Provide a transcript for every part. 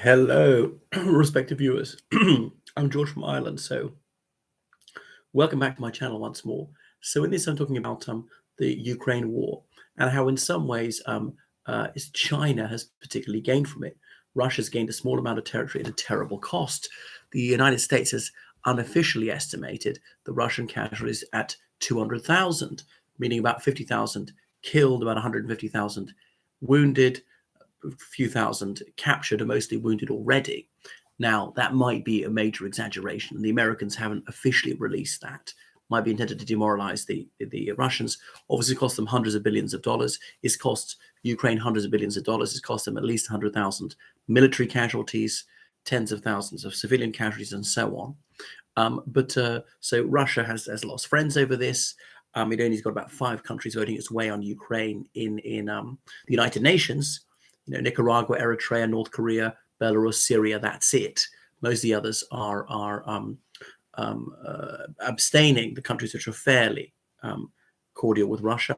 Hello, respective viewers. I'm George from Ireland, so welcome back to my channel once more. So in this, I'm talking about the Ukraine war and how, in some ways, China has particularly gained from it. Russia's gained a small amount of territory at a terrible cost. The United States has unofficially estimated the Russian casualties at 200,000, meaning about 50,000 killed, about 150,000 wounded, a few thousand captured, and mostly wounded already. Now, that might be a major exaggeration, and the Americans haven't officially released that. Might be intended to demoralize the Russians. Obviously, cost them hundreds of billions of dollars. It's cost Ukraine hundreds of billions of dollars. It's cost them at least 100,000 military casualties, tens of thousands of civilian casualties, and so on. So Russia has lost friends over this. It only's got about 5 countries voting its way on Ukraine in the United Nations. Nicaragua, Eritrea, North Korea, Belarus, Syria. That's it. Most of the others are abstaining. The countries which are fairly cordial with Russia.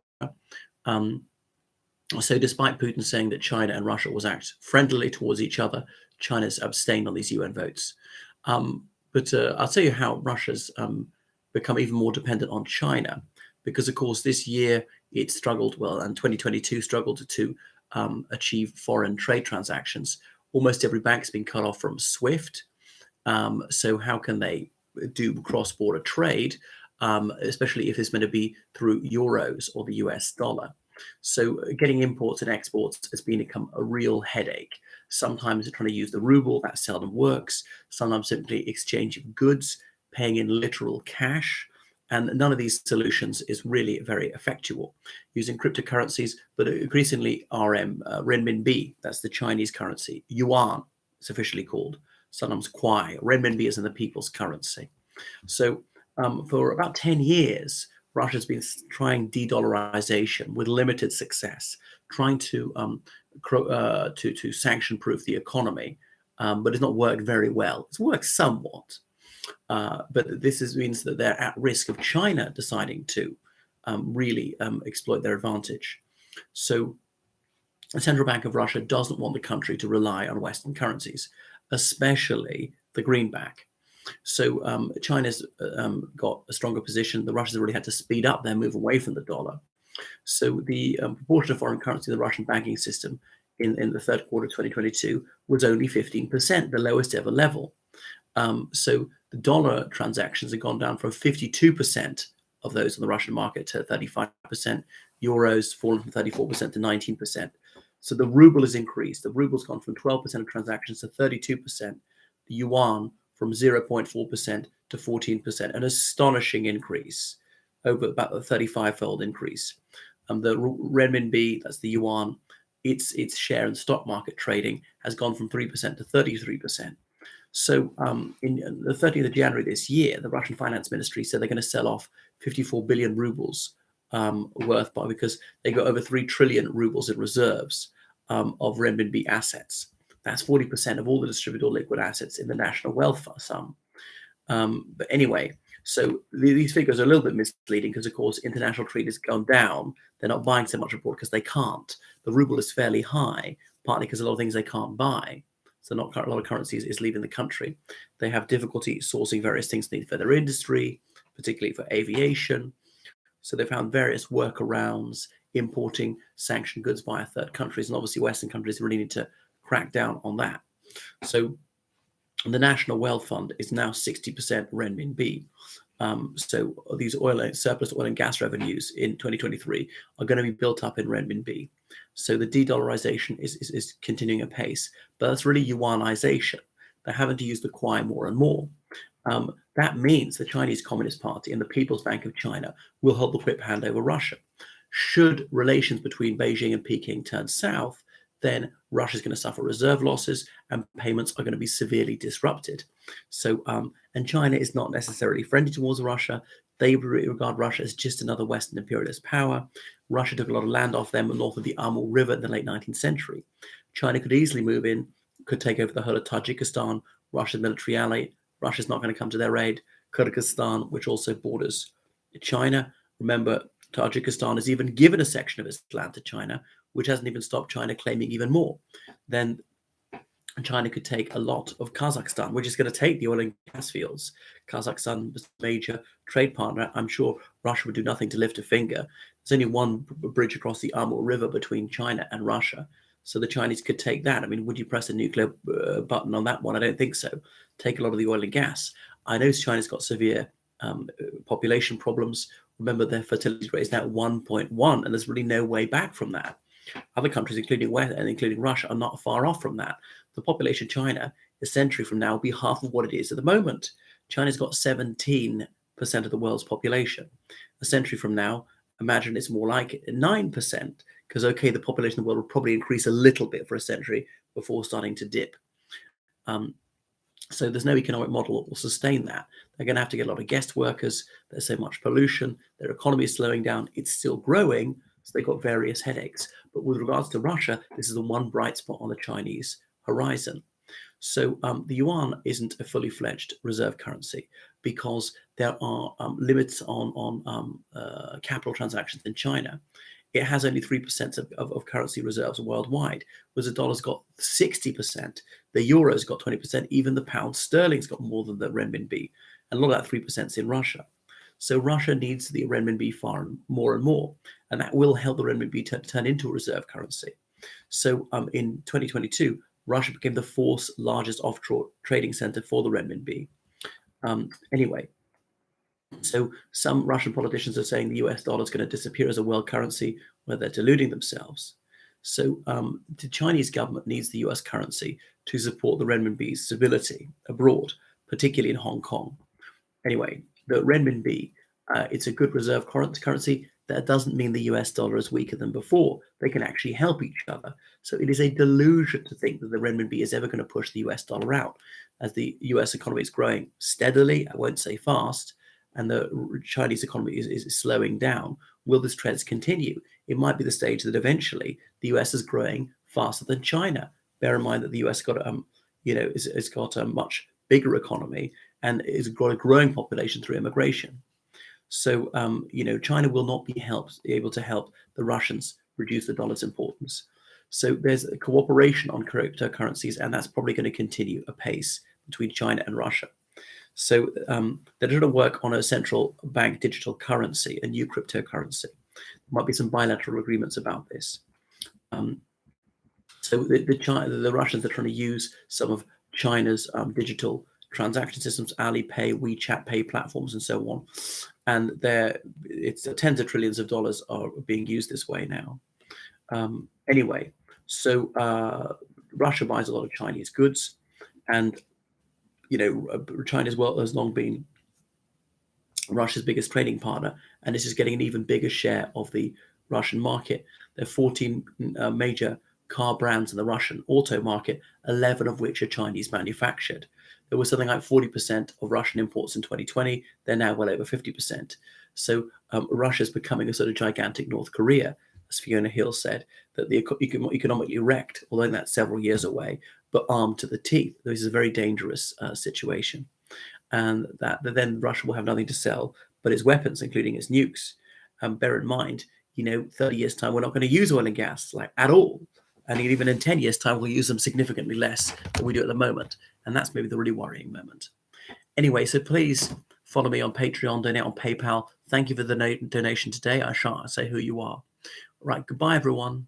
So, despite Putin saying that China and Russia will act friendlily towards each other, China's abstained on these UN votes. But I'll tell you how Russia's become even more dependent on China, because, of course, this year it struggled, and 2022 struggled to achieve foreign trade transactions. Almost every bank's been cut off from SWIFT. So how can they do cross-border trade, especially if it's meant to be through euros or the US dollar? So getting imports and exports has become a real headache. Sometimes they're trying to use the ruble. That seldom works. Sometimes simply exchanging goods, paying in literal cash. And none of these solutions is really very effectual. Using cryptocurrencies, but increasingly renminbi, that's the Chinese currency. Yuan, it's officially called, sometimes kwai. Renminbi is in the people's currency. So for about 10 years, Russia's been trying de-dollarization with limited success, trying to sanction-proof the economy, but it's not worked very well. It's worked somewhat. But this means that they're at risk of China deciding to really exploit their advantage. So the Central Bank of Russia doesn't want the country to rely on Western currencies, especially the greenback. So China's got a stronger position. The Russians really had to speed up their move away from the dollar. So the proportion of foreign currency in the Russian banking system in the third quarter of 2022 was only 15%, the lowest ever level. So the dollar transactions have gone down from 52% of those on the Russian market to 35%. Euros fallen from 34% to 19%. So the ruble has increased. The ruble's gone from 12% of transactions to 32%. The yuan from 0.4% to 14%, an astonishing increase, over about a 35-fold increase. The renminbi, that's the yuan, its share in stock market trading has gone from 3% to 33%. So in the 30th of January this year, the Russian finance ministry said they're going to sell off 54 billion rubles worth because they got over 3 trillion rubles in reserves of renminbi assets. That's 40% of all the distributable liquid assets in the national wealth sum. But anyway, so these figures are a little bit misleading because, of course, international trade has gone down. They're not buying so much abroad because they can't. The ruble is fairly high, partly because a lot of things they can't buy. So not a lot of currencies is leaving the country. They have difficulty sourcing various things needed for their industry, particularly for aviation. So they found various workarounds, importing sanctioned goods via third countries. And obviously Western countries really need to crack down on that. So the National Wealth Fund is now 60% renminbi. So these surplus oil and gas revenues in 2023 are going to be built up in renminbi. So the de-dollarization is continuing apace, but that's really yuanization. They're having to use the kwai more and more. That means the Chinese Communist Party and the People's Bank of China will hold the whip hand over Russia. Should relations between Beijing and Peking turn south, then Russia's going to suffer reserve losses and payments are going to be severely disrupted. So, and China is not necessarily friendly towards Russia. They regard Russia as just another Western imperialist power. Russia took a lot of land off them north of the Amur River in the late 19th century. China could easily move in, could take over the whole of Tajikistan, Russia's military ally. Russia's not going to come to their aid. Kyrgyzstan, which also borders China. Remember, Tajikistan has even given a section of its land to China, which hasn't even stopped China claiming even more. Then And China could take a lot of Kazakhstan, which is going to take the oil and gas fields. Kazakhstan is a major trade partner. I'm sure Russia would do nothing to lift a finger. There's only one bridge across the Amur River between China and Russia. So the Chinese could take that. I mean, would you press a nuclear button on that one? I don't think so. Take a lot of the oil and gas. I know China's got severe population problems. Remember, their fertility rate is now 1.1, and there's really no way back from that. Other countries, including West and including Russia, are not far off from that. The population of China a century from now will be half of what it is at the moment. China's got 17% of the world's population. A century from now, imagine it's more like 9%, because, okay, the population of the world will probably increase a little bit for a century before starting to dip. So there's no economic model that will sustain that. They're going to have to get a lot of guest workers. There's so much pollution. Their economy is slowing down. It's still growing. So they've got various headaches. But with regards to Russia, this is the one bright spot on the Chinese horizon. So the yuan isn't a fully fledged reserve currency because there are limits on capital transactions in China. It has only 3% of currency reserves worldwide, whereas the dollar's got 60%, the euro's got 20%, even the pound sterling's got more than the renminbi, and a lot of that 3% is in Russia. So Russia needs the renminbi far more and more, and that will help the renminbi turn into a reserve currency. So in 2022, Russia became the fourth largest offshore trading center for the renminbi. Anyway, so some Russian politicians are saying the US dollar is going to disappear as a world currency, where they're deluding themselves. So the Chinese government needs the US currency to support the renminbi's stability abroad, particularly in Hong Kong. Anyway, the renminbi, it's a good reserve currency. That doesn't mean the US dollar is weaker than before. They can actually help each other. So it is a delusion to think that the renminbi is ever going to push the US dollar out. As the US economy is growing steadily, I won't say fast, and the Chinese economy is slowing down, will this trend continue? It might be the stage that eventually the US is growing faster than China. Bear in mind that the US got has got a much bigger economy and is got a growing population through immigration. So China will not be able to help the Russians reduce the dollar's importance. So there's a cooperation on cryptocurrencies, and that's probably going to continue apace between China and Russia. So they're going to work on a central bank digital currency, a new cryptocurrency. There might be some bilateral agreements about this. So the Russians are trying to use some of China's digital transaction systems, Alipay, WeChat Pay platforms, and so on. And it's tens of trillions of dollars are being used this way now. Anyway, so Russia buys a lot of Chinese goods, and China as well has long been Russia's biggest trading partner, and this is getting an even bigger share of the Russian market. There are 14 major car brands in the Russian auto market, 11 of which are Chinese manufactured. There was something like 40% of Russian imports in 2020. They're now well over 50%. So Russia is becoming a sort of gigantic North Korea, as Fiona Hill said, that the economically wrecked, although that's several years away, but armed to the teeth. This is a very dangerous situation. And that then Russia will have nothing to sell but its weapons, including its nukes. Bear in mind, 30 years' time, we're not going to use oil and gas at all. And even in 10 years' time, we'll use them significantly less than we do at the moment. And that's maybe the really worrying moment. Anyway, so please follow me on Patreon, donate on PayPal. Thank you for the donation today. I shan't say who you are. Right, goodbye, everyone.